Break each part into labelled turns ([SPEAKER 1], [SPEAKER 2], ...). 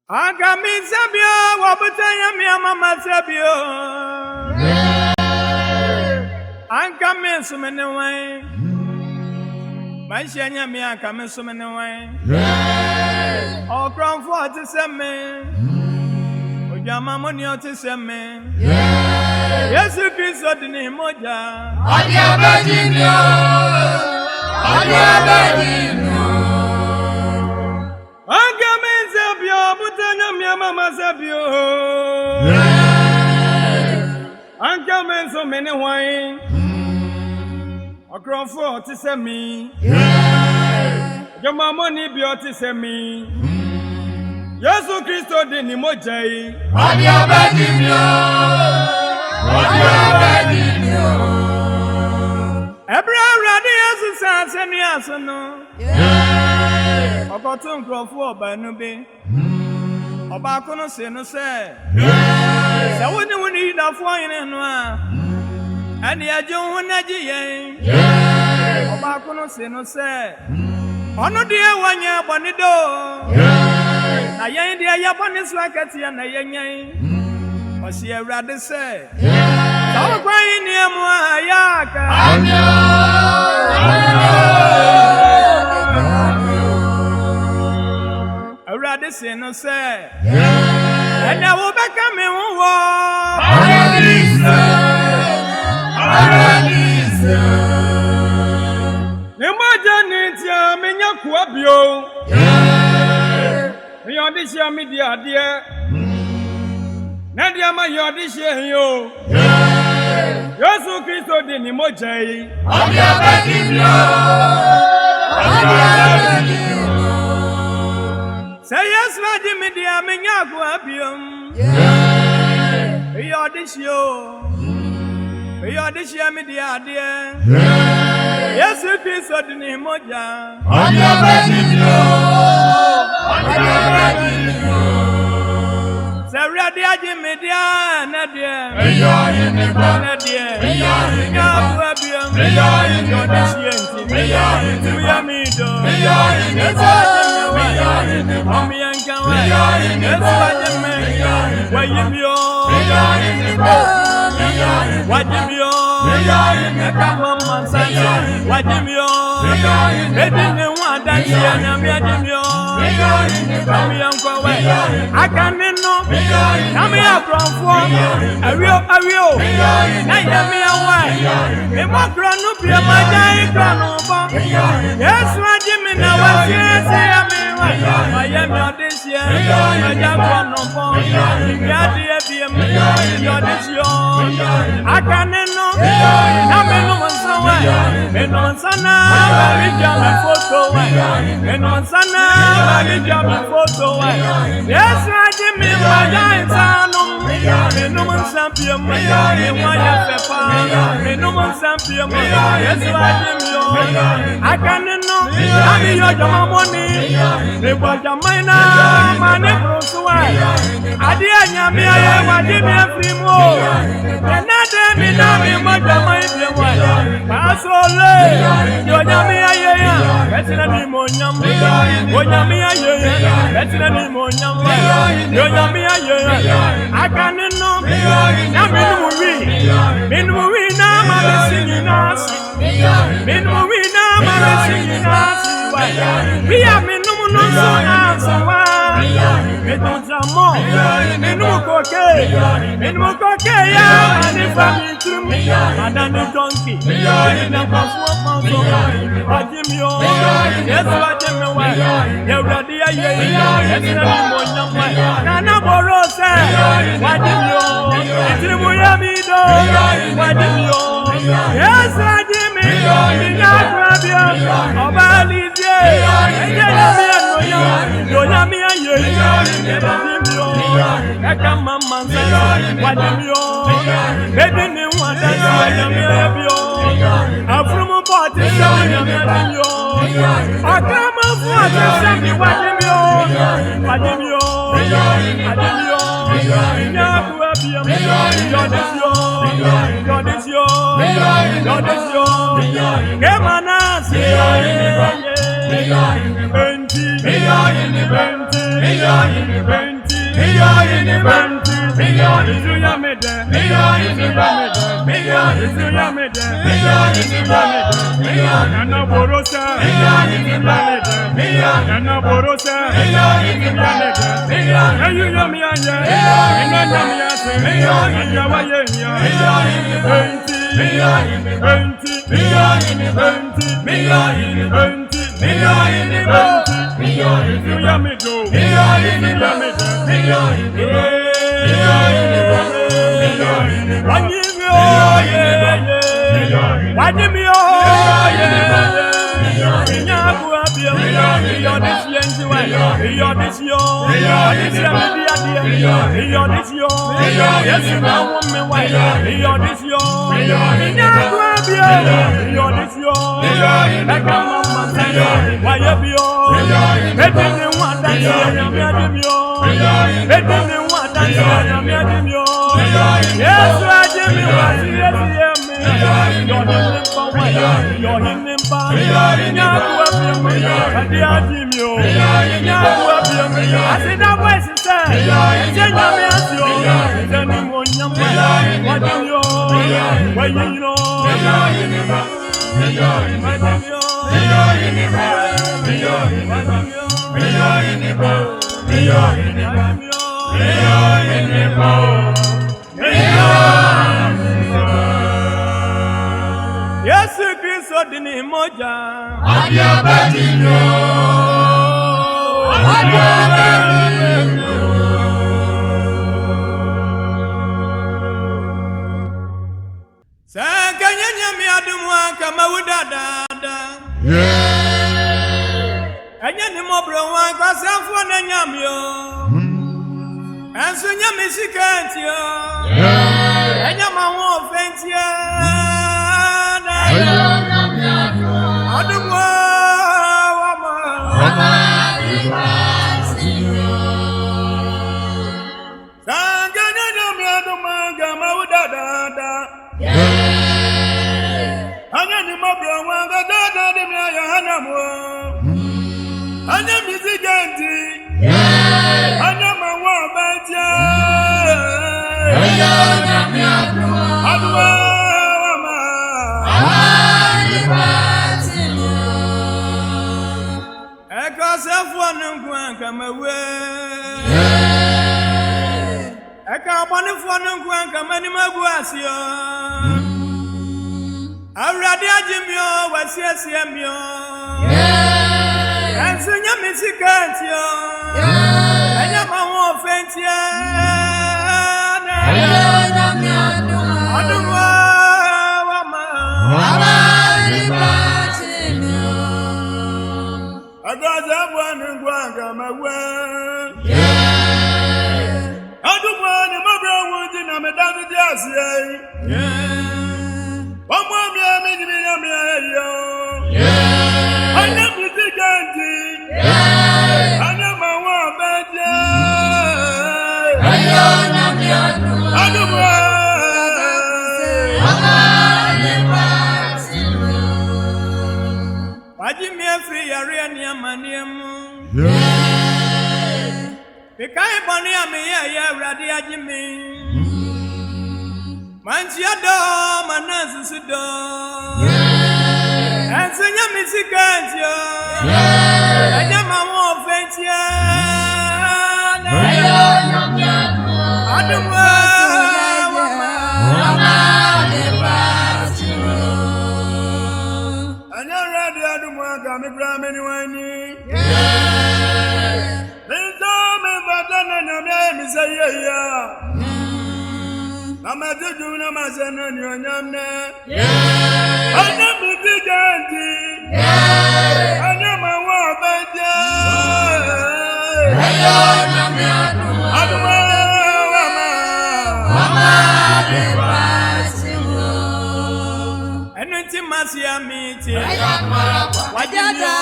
[SPEAKER 1] Agami sabio, wabutanya mi mama sabio. Agami sumenewai. Maishanya mi agami sumenewai. Okran for to seme. Ojama money to seme. Yesu Kristo dini moja.
[SPEAKER 2] Adia bedinyo. Adia bedinyo.
[SPEAKER 1] Agami sabio, butanya mi mama sabio. Agami sumenewai. Okran for to seme. Ojama money bi to seme. Yesu Kristo dini moja.
[SPEAKER 2] Adia bedinyo. Adia bedinyo.
[SPEAKER 1] Abraham radi Yesu sa seni asono. Ọkọtun krọfu ọba ẹnu bi. Ọba akọno se no sẹ. Sẹ wo ni wuni yidafo ọyin ẹnu a. Ẹni ẹjọ hu n'ẹji yẹn. Ọba akọno se no sẹ. Ọno diẹ wọnyẹ bọni do. Na yẹn diẹ yẹ bọni so akẹti ya na yẹn yẹn. Ọsi ẹwurade sẹ. Sọ kwa yin ni emu a ya aka. Ẹwurade sẹ no sẹ. Ẹnẹ wo bẹ ká mi hu wọ. Ní mọ́jà ní tí a mi nyẹ kú abio. Mi yọ ọdí ṣe mi di adìẹ. Nadi ama yọ ọdí ṣe yìí o. Yesu Kristo di ni mo jẹ yìí.
[SPEAKER 2] Adia bedinyo. Adia bedinyo.
[SPEAKER 1] Sẹ Yesu adi mi di a mi nyẹ kú abio. Mi yọ ọdí ṣe o. Mi yọ ọdí ṣe mi di adìẹ. Yesu Kristo di ni mo jẹ.
[SPEAKER 2] Adia bedinyo. Adia bedinyo.
[SPEAKER 1] Sẹ̀wúrẹ́dí ajé mi díà nẹ́díẹ̀.
[SPEAKER 2] Eya yiniba.
[SPEAKER 1] Nẹ́díẹ̀.
[SPEAKER 2] Eya yiniba.
[SPEAKER 1] Nyàbú ẹbíọ́m.
[SPEAKER 2] Eya yiniba.
[SPEAKER 1] Yọ̀dí sí ẹ̀ǹtì.
[SPEAKER 2] Eya yiniba.
[SPEAKER 1] Túyẹ́ mi dò.
[SPEAKER 2] Eya yiniba. Eya yiniba.
[SPEAKER 1] Ọmọ yẹn kan wẹ̀.
[SPEAKER 2] Eya yiniba.
[SPEAKER 1] Yesu ajé mi. Wẹ̀yí mi o.
[SPEAKER 2] Eya yiniba. Eya yiniba.
[SPEAKER 1] Wájú mi o.
[SPEAKER 2] Eya yiniba.
[SPEAKER 1] Ẹ̀ka mọ́ mọ́ sáyé. Wájú mi o.
[SPEAKER 2] Eya yiniba.
[SPEAKER 1] Ebi ni wọn adájí ẹ̀yàmí ẹ̀dí mi o.
[SPEAKER 2] Eya yiniba.
[SPEAKER 1] Ọmọ yẹn kan wẹ̀. Aka nínú.
[SPEAKER 2] Eya yiniba.
[SPEAKER 1] Nami akrọ̀nfọ́. Ẹ̀wíò. N'ẹ̀yẹ mi ẹ̀wọ̀ ẹ̀. Mímọ́ kúrọ̀nù bí ẹ máa jẹ́ ìkúrọ̀nù bọ́. Yéésù ajé mi náà wá sí ẹsẹ̀ yẹ mi wá. Ọ̀yẹ́ mi ọdí sí ẹ. Ọjà kúrọ̀nù bọ́. Ìgbé adìyẹ bí ẹ mi. Ìgbé ọdí sí ọ. Aka nínú. Nami nù nsán wẹ̀. Nínú nsán náà bàbí jẹ́ mi fótó wẹ̀. Nínú nsán náà bàbí jẹ́ mi fótó wẹ̀. Yéésù ajé mi wá jẹ́ ìsánú. Nínú nsán bí ẹ mi. Ìwọ̀n yẹ fẹ́ pa. Nínú nsán bí ẹ mi. Yéésù ajé mi o. Aka nínú. Nami yọ jọmọ mọ́ni. Nígbà jọmọ iná máa ní kúrúsù wẹ̀. Adìyẹ nyàmí ayé wájú mi fi mú o. Ẹnẹ́dẹ́ mi náà mi mọ jọmọ ibi wẹ̀. Pàṣẹ olè. Yọ nyàmí ayé yẹn. Bẹ́tìrẹ́ ni mo nyàm. Yọ nyàmí ayé yẹn. Bẹ́tìrẹ́ ni mo nyàm. Yọ nyàmí ayé yẹn. Aka nínú. Nyàmí nù wí. Mi nù wí náà máa mi sí yìí náà sí. Mi nù wí náà máa mi sí yìí náà sí. Bí a mi nù mú nù sọ náà sọ wá. Mi nù jàmọ́. Mi nù kókè. Mi nù kókè yá. Àní fàmì tún. Àdáni dọ́ǹkì. Ìdàgbà fún ọmọ sọ. Wájú mi o. Yẹ́sù wájú mi wá. Yẹ̀wùrọ̀dí ayé yìí. Yẹ́sù náà ni mo yàn wá. Nana bọ̀rọ̀ sẹ́. Wájú mi o. Ìtìrì mo yẹ mi dò. Wájú mi o. Yẹ́sù wájú mi. Ìyá àkùrẹ́ bí o. Ọba Alize. Ẹ̀jẹ̀ yẹ mi ẹ̀nu yàn. Yòyà mi ayé yìí. Wájú mi o. Ẹ̀ka màmá sẹ́. Wájú mi o. Bébí ni wọ́n dá sí ẹ̀yà mi ẹ̀ bí o. Àfúrúmú bọ̀ ti sẹ́wọ̀n ẹ̀yà mi ẹ̀ bí o. Ọ̀gá máa fún àtẹ̀sẹ̀ mi wájú mi o. Wájú mi o. Wájú mi o. Ìyá àkùrẹ́ bí o. Yọ̀dí sí o. Yọ̀dí sí o. Yọ̀dí sí o. Kéma náà sí ẹ̀yẹ. Bẹ́ntì. Bẹ́ntì. Yesu Kristo dini moja
[SPEAKER 2] Adiabadino
[SPEAKER 1] Sakanya nyami adumwa kama udadada Anya ni mobro wa kwa sanfo na nyamyo Ansu nyami sikantio Anya mawo fentia Adumwa wama Sakanya nyami adumwa kama udadada Anya ni mobro wa kwa dada di mi ayahana mo Anya miziganti Anya mawa batia Adwa wama Eka sefwa nungwa kama we Eka abanifwa nungwa kama ni maguasio Awurade ajimio wasiasiamio Ensunya misikantio Anya mawo fentia Adumwa wama Agaza bwana ngwanga mawe Adumwa ni mabra wuti na medazi jasi Wamwami amini yo Anya mitiganti Anya mawa beje Adumwa Wajimi efri yare ni amaniemu Pikai boni amiye ya radi ajimi Manchiado manasusudo Ensenya misikantio Anya mawo fentia Adumwa Anya radi adumwa kamibra meni wani Minzo mibadana nyamya misayya Mama tuju na masana ni onyamne Anya mitiganti Anya mawa beje Adumwa wama Enunti masia miti Wajimyo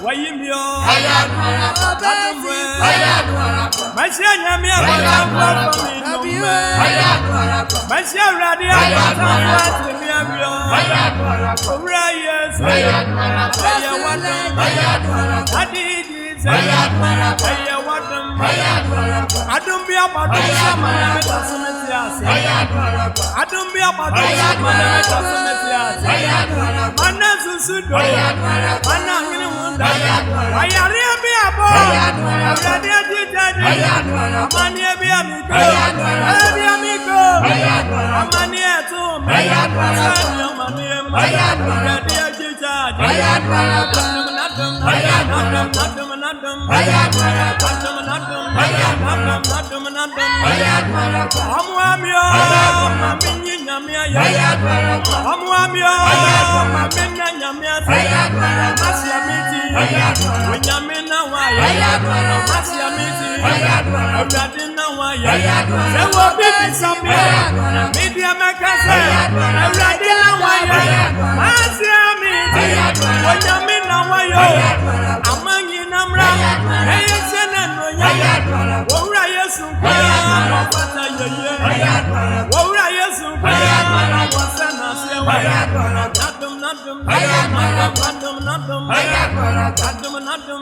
[SPEAKER 1] Wayimyo Adumwe Masia nyamia Wadamwa Masia radia Wadamwa Timiabyo Ura Yesu Aya wadam Adidi Aya wadam Adumbia Badusa Manameta Sumetias. Adumbia Badusa Manameta Sumetias. Manasu Sudo. Manamina Munda. Ayaria Biabo. Ayaria Titani. Amania Biamico. Biamico. Amania Tum. Amania Maniam. Ayaria Titani. Amanyi namra eyesene no ya wowura Yesu kwa wafata yeye wowura Yesu kwa wasana sewa nadum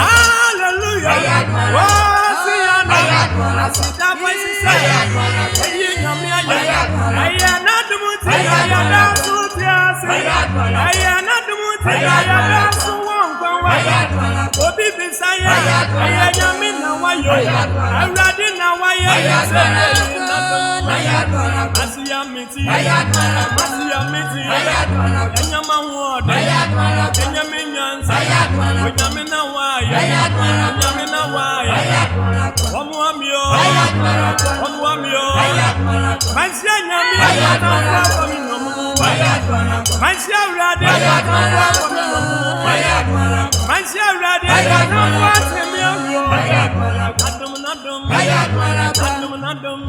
[SPEAKER 1] hallelujah wasiana asita voice eyi nyamia ya nadum tia ya dasu tia se ya nadum tia ya dasu wonko wa obi bisaya ya nyamina wayo awrade na waye se Asiya miti enyama wode enyame nyansa enyame na waye omuamio mansia nyame na kominomu mansia urade na kominomu mansia urade na watemio adum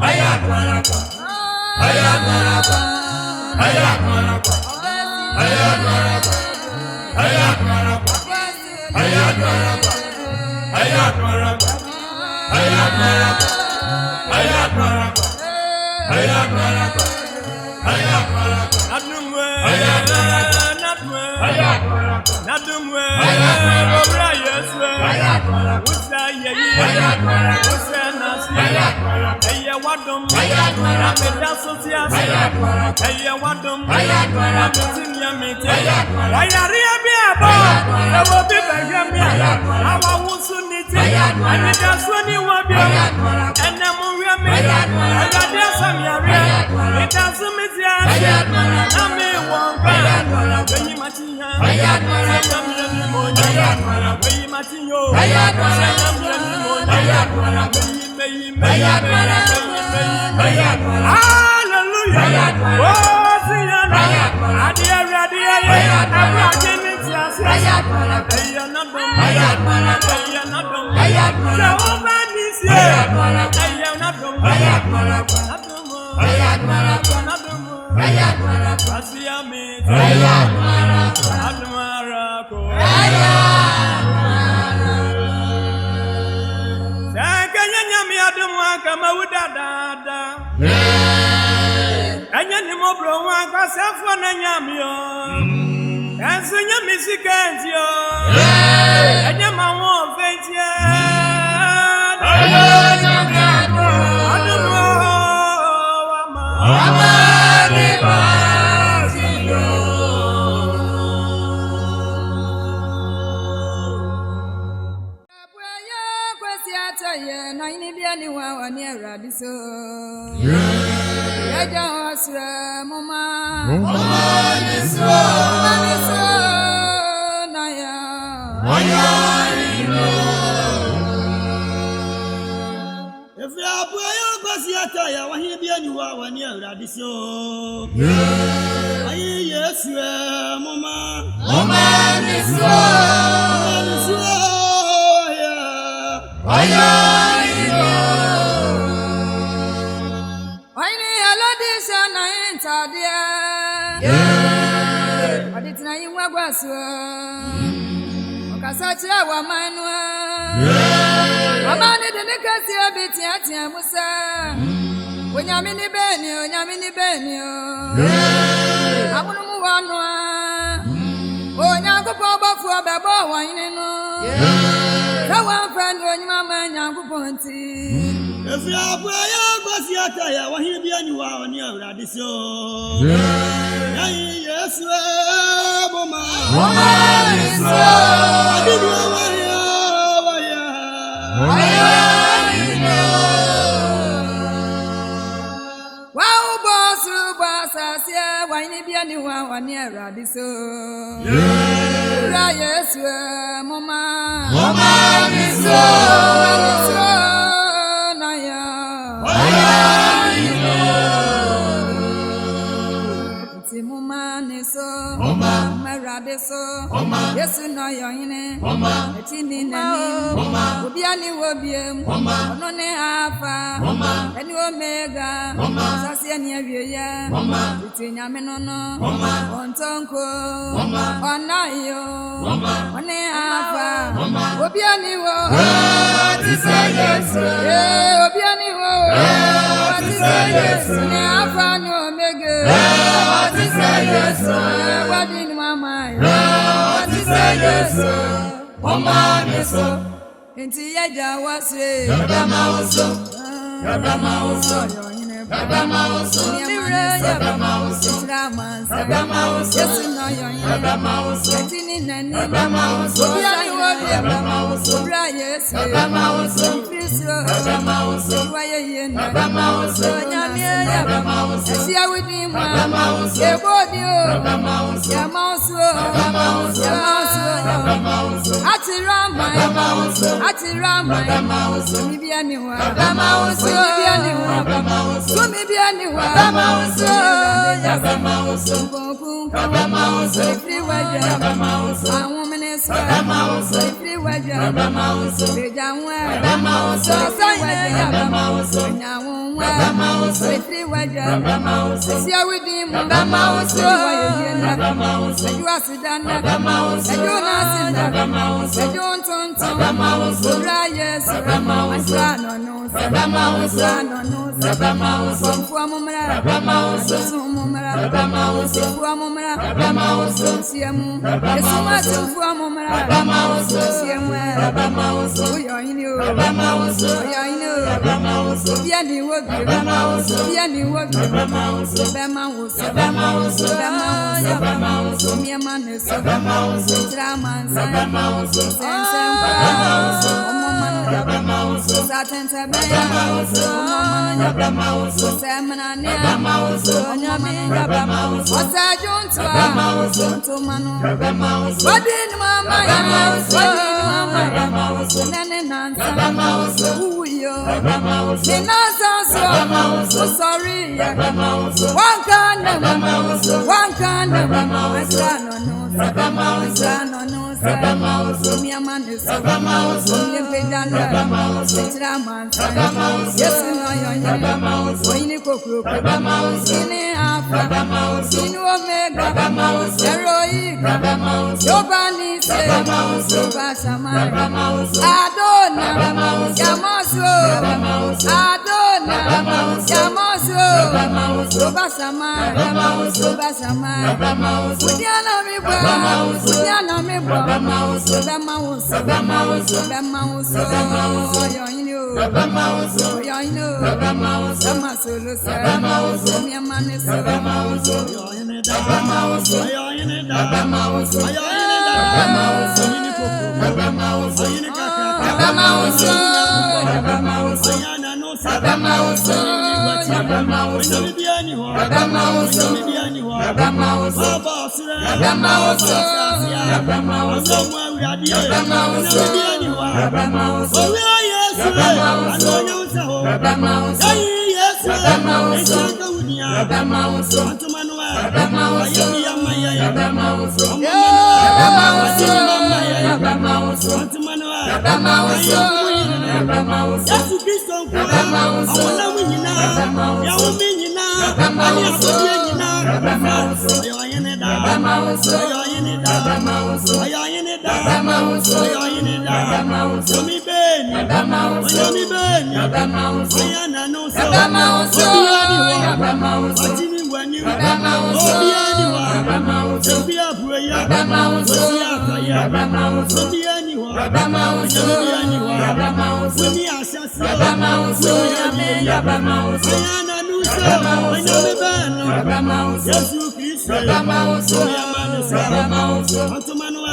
[SPEAKER 3] mama nyanguponti.
[SPEAKER 1] If you are boy, was yata, what he be anyone on your radiso. Yes, Mama.
[SPEAKER 3] Wow, boss, why be anyone on your radiso? Yes, Mama. Yes, no, young, Tini, Obiani Wobium, None Alpha, and Omega, Sassiania, between Yamenono, on Tonko, on Nayo, on Alpha, Obiani Wo, Obiani Wo, Alpha, no Omega, what in my mind? Into Yaja was it?
[SPEAKER 1] Wini asasi Yame Yabamauso Ayanuso Ayamebano Yesu Kristo Yamauso Antumanuel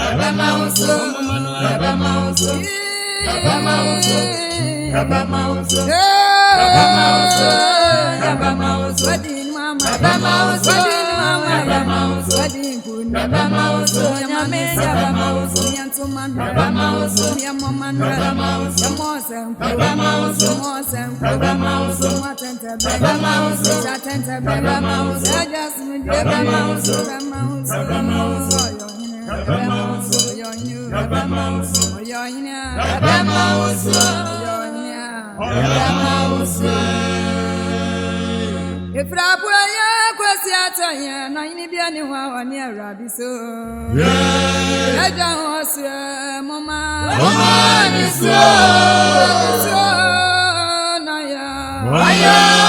[SPEAKER 1] If Rabuya Kwasiata, Nine Bianiwa, and near Rabbi so. I don't was Mamma, Naya.